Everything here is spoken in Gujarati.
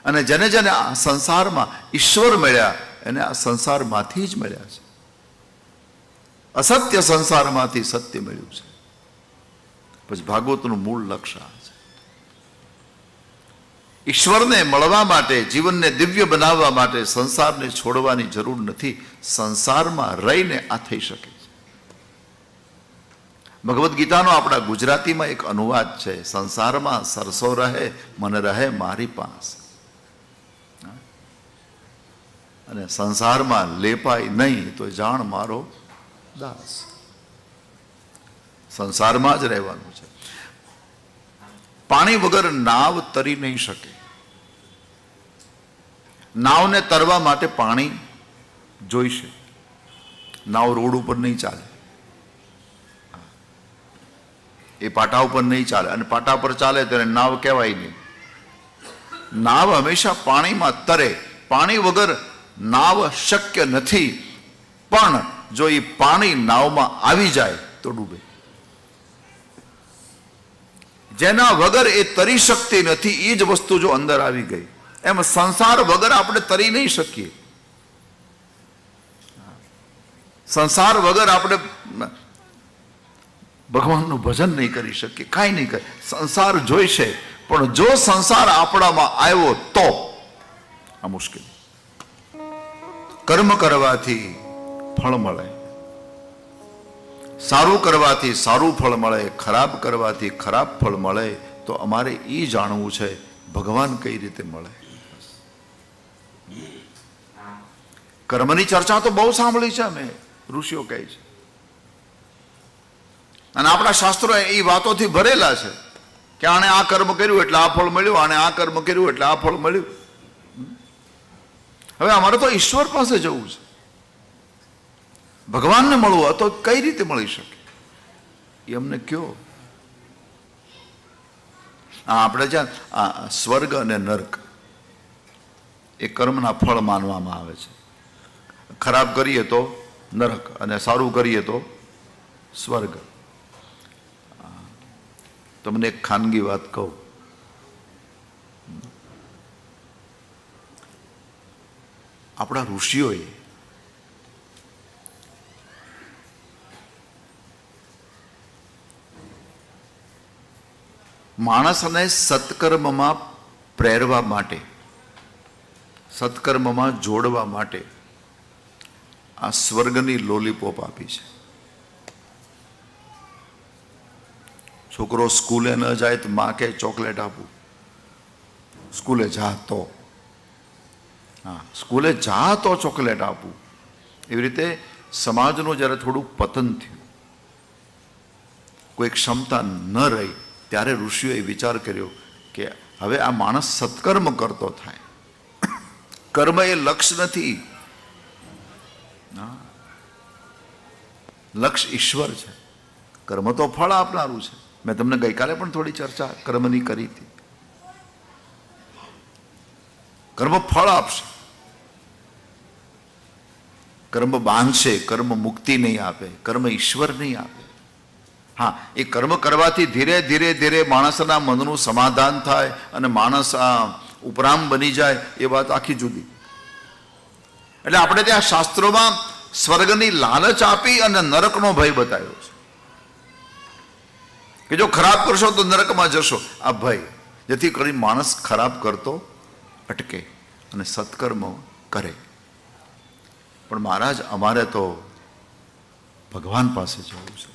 અને જેને જેને આ સંસારમાં ઈશ્વર મળ્યા એને આ સંસારમાંથી જ મળ્યા છે. અસત્ય સંસારમાંથી સત્ય મળ્યું છે. પછી ભાગવતનું મૂળ લક્ષ્ય આ છે. ઈશ્વરને મળવા માટે, જીવનને દિવ્ય બનાવવા માટે સંસારને છોડવાની જરૂર નથી. સંસારમાં રહીને આ થઈ શકે છે. ભગવદ્ ગીતાનો આપણા ગુજરાતીમાં એક અનુવાદ છે, સંસારમાં સરસો રહે મન રહે મારી પાસ. અને સંસારમાં લેપાય નહીં તો જાણ મારો દાસ. સંસારમાં જ રહેવાનું છે. પાણી વગર નાવ તરી નહીં શકે. નાવને તરવા માટે પાણી જોઈશે. નાવ રોડ ઉપર નહીં ચાલે, એ પાટા ઉપર નહીં ચાલે, અને પાટા પર ચાલે તો એને નાવ કહેવાય નહીં. નાવ હંમેશા પાણીમાં તરે. પાણી વગર નાવ શક્ય નથી, પણ જો એ પાણી નાવમાં આવી જાય તો ડૂબે. જેના વગર એ તરી શકતી નથી એ જ વસ્તુ જો અંદર આવી ગઈ, એમ સંસાર વગર આપણે તરી નહીં શકીએ. સંસાર વગર આપણે ભગવાનનું ભજન નહીં કરી શકીએ, કાંઈ નહીં કરી. સંસાર જોઈશે, પણ જો સંસાર આપણામાં આવ્યો તો આ મુશ્કેલ. કર્મ કરવાથી ફળ મળે, સારું કરવાથી સારું ફળ મળે, ખરાબ કરવાથી ખરાબ ફળ મળે. તો અમારે એ જાણવું છે ભગવાન કઈ રીતે મળે. કર્મની ચર્ચા તો બહુ સાંભળી છે અમે, ઋષિઓ કહે છે, અને આપણા શાસ્ત્રો એ વાતોથી ભરેલા છે કે આણે આ કર્મ કર્યું એટલે આ ફળ મળ્યું, આણે આ કર્મ કર્યું એટલે આ ફળ મળ્યું. હવે અમારે તો ઈશ્વર પાસે જવું છે. ભગવાનને મળવું તો કઈ રીતે મળી શકે એ અમને કયો. આપણે જ્યાં સ્વર્ગ અને નર્ક એ કર્મના ફળ માનવામાં આવે છે. ખરાબ કરીએ તો નરક અને સારું કરીએ તો સ્વર્ગ. તમને એક ખાનગી વાત કહું. આપણા ઋષિઓએ માણસને સત્કર્મમાં પ્રેરવા માટે, સત્કર્મમાં જોડવા માટે આ સ્વર્ગની લોલીપોપ આપી છે. છોકરો સ્કૂલે ન જાય તો માં કે ચોકલેટ આપું, સ્કૂલે જા તો, હા સ્કૂલે જા તો ચોકલેટ આપું. એવી રીતે સમાજનું જ્યારે થોડું પતન થયું, કોઈ ક્ષમતા ન રહી, ત્યારે ઋષિઓએ વિચાર કર્યો કે હવે આ માણસ સત્કર્મ કરતો થાય. કર્મ એ લક્ષ્ય નથી, લક્ષ્ય ઈશ્વર છે. કર્મ તો ફળ આપનારું છે. મેં તમને ગઈકાલે પણ થોડી ચર્ચા કર્મની કરી હતી. કર્મ ફળ આપશે, કર્મ બાંધશે, કર્મ મુક્તિ નહીં આપે, કર્મ ઈશ્વર નહીં આપે. હા, એ કર્મ કરવાથી ધીરે ધીરે ધીરે માણસના મનનું સમાધાન થાય અને માણસ ઉપરામ બની જાય, એ વાત આખી જુદી. એટલે આપણે ત્યાં શાસ્ત્રોમાં સ્વર્ગની લાલચ આપી અને નરકનો ભય બતાવ્યો છે કે જો ખરાબ કરશો તો નરકમાં જશો. આ ભય, જેથી કરી માણસ ખરાબ કરતો અટકે અને સત્કર્મ કરે. પણ મહારાજ અમારે તો ભગવાન પાસે જવું છે.